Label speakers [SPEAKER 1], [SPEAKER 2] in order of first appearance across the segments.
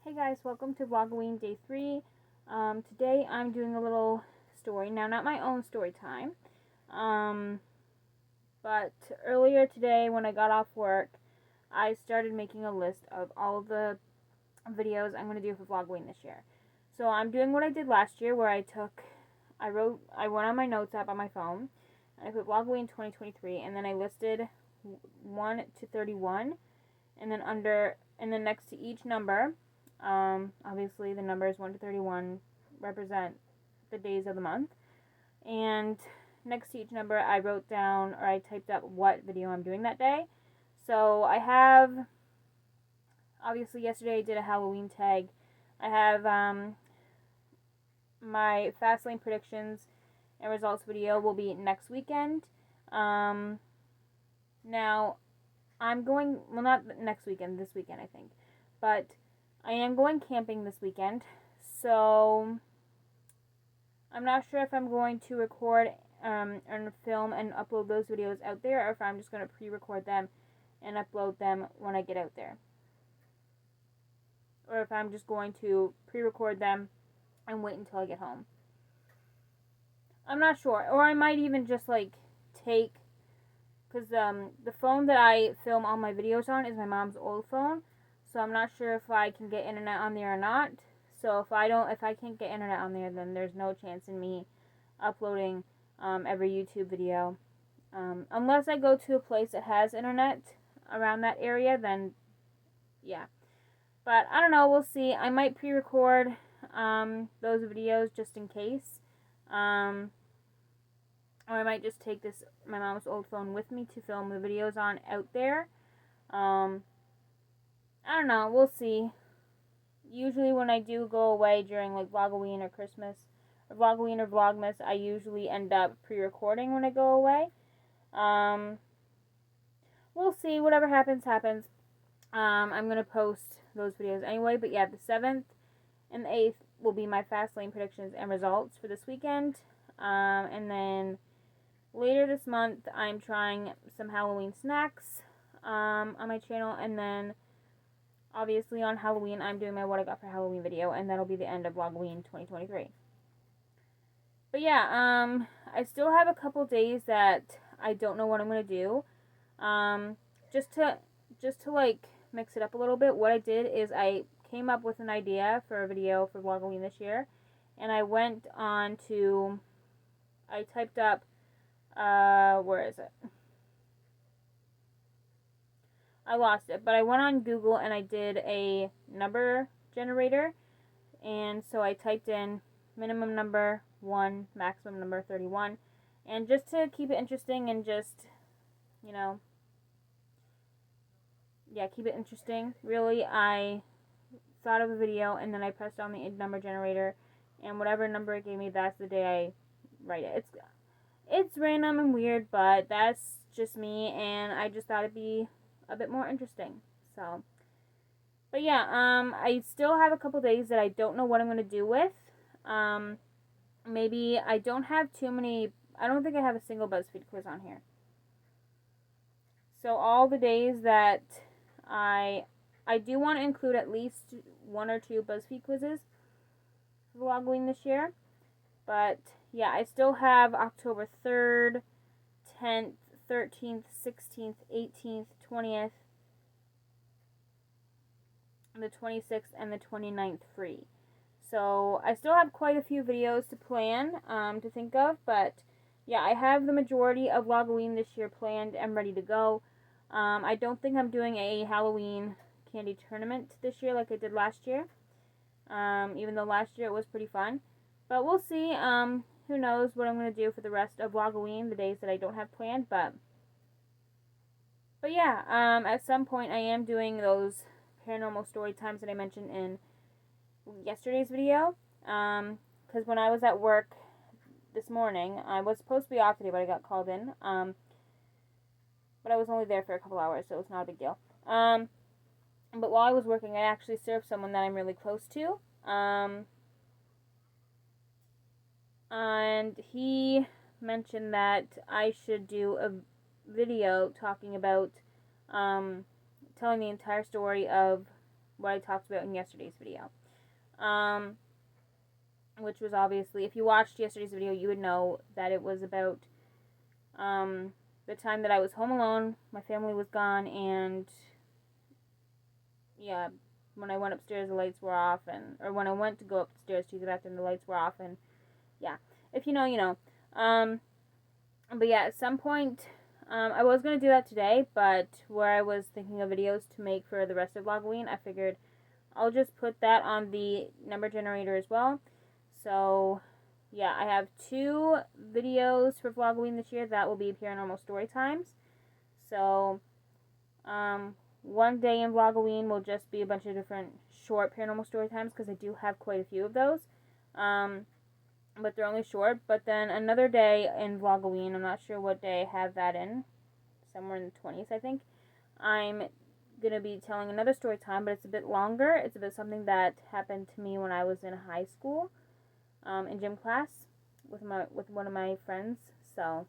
[SPEAKER 1] Hey guys, welcome to VLOGOWEEN Day 3. Today I'm doing a little story. Now, not my own story time, but earlier today when I got off work, I started making a list of all of the videos I'm going to do for VLOGOWEEN this year. So I'm doing what I did last year where I went on my notes app on my phone, and I put VLOGOWEEN 2023, and then I listed 1 to 31, and then next to each number, obviously the numbers 1 to 31 represent the days of the month, and next to each number I wrote down, or I typed up what video I'm doing that day. So I have, obviously yesterday I did a Halloween tag. I have my Fastlane predictions and results video will be next weekend. Now I'm going, well, not next weekend, this weekend I think, but I am going camping this weekend, so I'm not sure if I'm going to record and film and upload those videos out there, or if I'm just going to pre-record them and upload them when I get out there, or if I'm just going to pre-record them and wait until I get home. I'm not sure, or I might even just like take, because the phone that I film all my videos on is my mom's old phone, so I'm not sure if I can get internet on there or not. So if I can't get internet on there, then there's no chance in me uploading every YouTube video. Unless I go to a place that has internet around that area, then yeah. But I don't know, we'll see. I might pre-record those videos just in case. Or I might just take my mom's old phone with me to film the videos on out there. I don't know, we'll see. Usually when I do go away during like VLOGOWEEN or Christmas, or VLOGOWEEN or Vlogmas, I usually end up pre-recording when I go away. We'll see, whatever happens, happens. I'm going to post those videos anyway, but yeah, the 7th and the 8th will be my Fastlane predictions and results for this weekend. And then later this month, I'm trying some Halloween snacks on my channel, and then obviously on Halloween, I'm doing my What I Got for Halloween video, and that'll be the end of VLOGOWEEN 2023. But yeah, I still have a couple days that I don't know what I'm going to do. Just to like mix it up a little bit, what I did is I came up with an idea for a video for VLOGOWEEN this year, and I went on to, I typed up, where is it? I lost it, but I went on Google and I did a number generator, and so I typed in minimum number 1, maximum number 31, and just to keep it interesting and just, you know, yeah, keep it interesting, really, I thought of a video, and then I pressed on the number generator, and whatever number it gave me, that's the day I write it. It's random and weird, but that's just me, and I just thought it'd be a bit more interesting. So, but yeah, I still have a couple days that I don't know what I'm going to do with. Maybe I don't have too many, I don't think I have a single BuzzFeed quiz on here. So all the days that I do want to include at least 1 or 2 BuzzFeed quizzes for VLOGOWEEN this year. But yeah, I still have October 3rd, 10th, 13th, 16th, 18th, 20th, the 26th, and the 29th free. So I still have quite a few videos to plan, to think of, but yeah, I have the majority of VLOGOWEEN this year planned and ready to go. I don't think I'm doing a Halloween candy tournament this year like I did last year, even though last year it was pretty fun. But we'll see. Who knows what I'm going to do for the rest of VLOGOWEEN, the days that I don't have planned, but yeah, at some point I am doing those paranormal story times that I mentioned in yesterday's video, because when I was at work this morning, I was supposed to be off today, but I got called in, but I was only there for a couple hours, so it was not a big deal. But while I was working, I actually served someone that I'm really close to, and he mentioned that I should do a video talking about, telling the entire story of what I talked about in yesterday's video. Which was obviously, if you watched yesterday's video, you would know that it was about the time that I was home alone, my family was gone, and yeah, when I went upstairs, the lights were off, or when I went to go upstairs to the bathroom, the lights were off, and yeah, if you know, you know. But yeah, at some point, I was going to do that today, but where I was thinking of videos to make for the rest of VLOGOWEEN, I figured I'll just put that on the number generator as well. So, yeah, I have 2 videos for VLOGOWEEN this year that will be paranormal story times. So, one day in VLOGOWEEN will just be a bunch of different short paranormal story times, because I do have quite a few of those. But they're only short. But then another day in VLOGOWEEN, I'm not sure what day I have that in, somewhere in the 20s, I think, I'm going to be telling another story time, but it's a bit longer. It's about something that happened to me when I was in high school, in gym class, with one of my friends. So,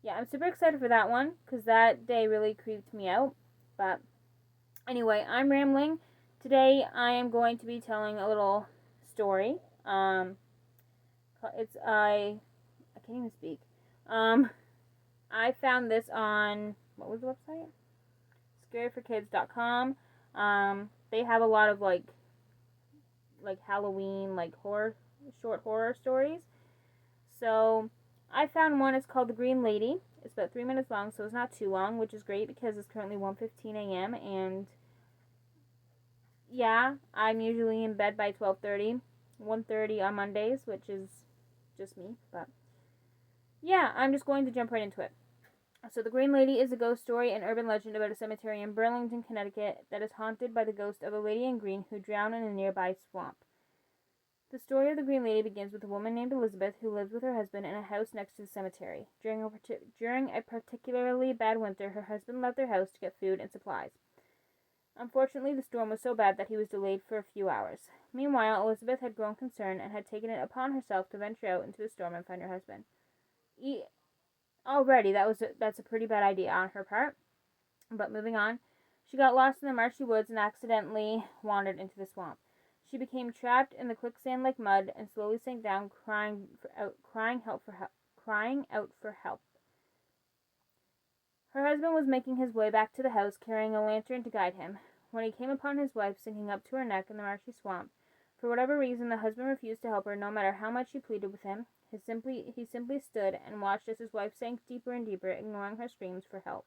[SPEAKER 1] yeah, I'm super excited for that one, because that day really creeped me out. But anyway, I'm rambling. Today I am going to be telling a little story. I can't even speak. I found this on, what was the website? Scaryforkids.com. They have a lot of like Halloween, like short horror stories. So I found one. It's called The Green Lady. It's about 3 minutes long, so it's not too long, which is great because it's currently 1:15 a.m. and yeah, I'm usually in bed by 12:30, 1:30 on Mondays, which is just me. But yeah, I'm just going to jump right into it. So, The Green Lady is a ghost story and urban legend about a cemetery in Burlington, Connecticut that is haunted by the ghost of a lady in green who drowned in a nearby swamp. The story of the Green Lady begins with a woman named Elizabeth who lives with her husband in a house next to the cemetery. During a particularly bad winter, her husband left their house to get food and supplies. Unfortunately, the storm was so bad that he was delayed for a few hours. Meanwhile, Elizabeth had grown concerned and had taken it upon herself to venture out into the storm and find her husband. Already, that's a pretty bad idea on her part. But moving on, she got lost in the marshy woods and accidentally wandered into the swamp. She became trapped in the quicksand-like mud and slowly sank down, crying out for help. Her husband was making his way back to the house, carrying a lantern to guide him, when he came upon his wife sinking up to her neck in the marshy swamp. For whatever reason, the husband refused to help her, no matter how much she pleaded with him. He simply stood and watched as his wife sank deeper and deeper, ignoring her screams for help.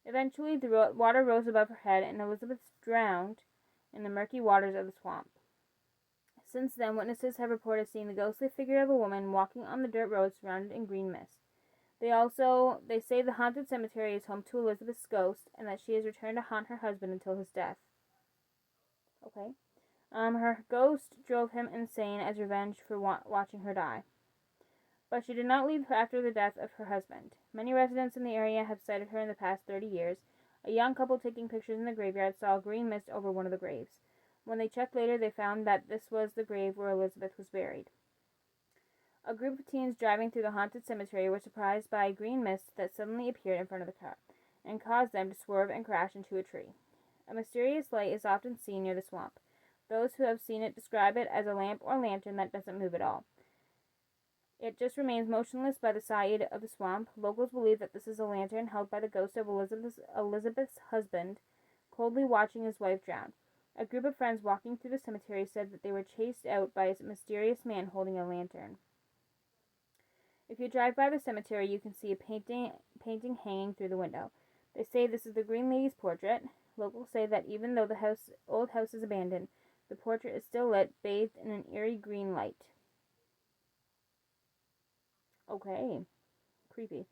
[SPEAKER 1] Eventually, the water rose above her head, and Elizabeth drowned in the murky waters of the swamp. Since then, witnesses have reported seeing the ghostly figure of a woman walking on the dirt road surrounded in green mist. They say the haunted cemetery is home to Elizabeth's ghost, and that she has returned to haunt her husband until his death. Okay. Her ghost drove him insane as revenge for watching her die. But she did not leave after the death of her husband. Many residents in the area have sighted her in the past 30 years. A young couple taking pictures in the graveyard saw a green mist over one of the graves. When they checked later, they found that this was the grave where Elizabeth was buried. A group of teens driving through the haunted cemetery were surprised by a green mist that suddenly appeared in front of the car and caused them to swerve and crash into a tree. A mysterious light is often seen near the swamp. Those who have seen it describe it as a lamp or lantern that doesn't move at all. It just remains motionless by the side of the swamp. Locals believe that this is a lantern held by the ghost of Elizabeth's husband, coldly watching his wife drown. A group of friends walking through the cemetery said that they were chased out by a mysterious man holding a lantern. If you drive by the cemetery, you can see a painting hanging through the window. They say this is the Green Lady's portrait. Locals say that even though the old house is abandoned, the portrait is still lit, bathed in an eerie green light. Okay. Creepy.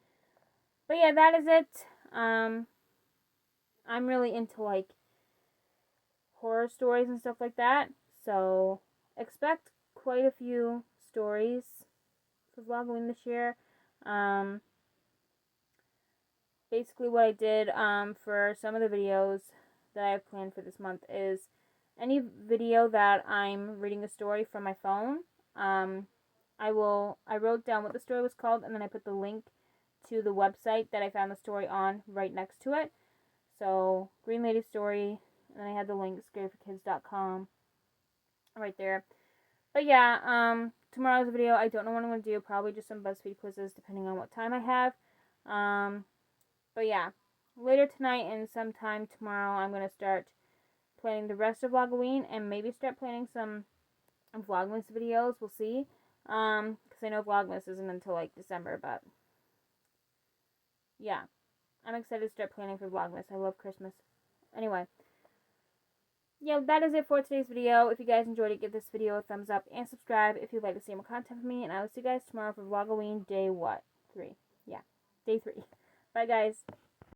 [SPEAKER 1] But yeah, that is it. I'm really into like horror stories and stuff like that. So expect quite a few stories for VLOGOWEEN this year. Basically what I did for some of the videos that I have planned for this month is any video that I'm reading a story from my phone, I wrote down what the story was called, and then I put the link to the website that I found the story on right next to it. So, Green Lady story, And I had the link, scareforkids.com, right there. But yeah, tomorrow's video, I don't know what I'm going to do. Probably just some BuzzFeed quizzes, depending on what time I have. But yeah, later tonight and sometime tomorrow, I'm going to start planning the rest of VLOGOWEEN and maybe start planning some Vlogmas videos. We'll see. Because I know Vlogmas isn't until like December, but yeah, I'm excited to start planning for Vlogmas. I love Christmas. Anyway, yeah, that is it for today's video. If you guys enjoyed it, give this video a thumbs up and subscribe if you'd like to see more content from me. And I will see you guys tomorrow for VLOGOWEEN day what? 3. Yeah, day 3. Bye, guys.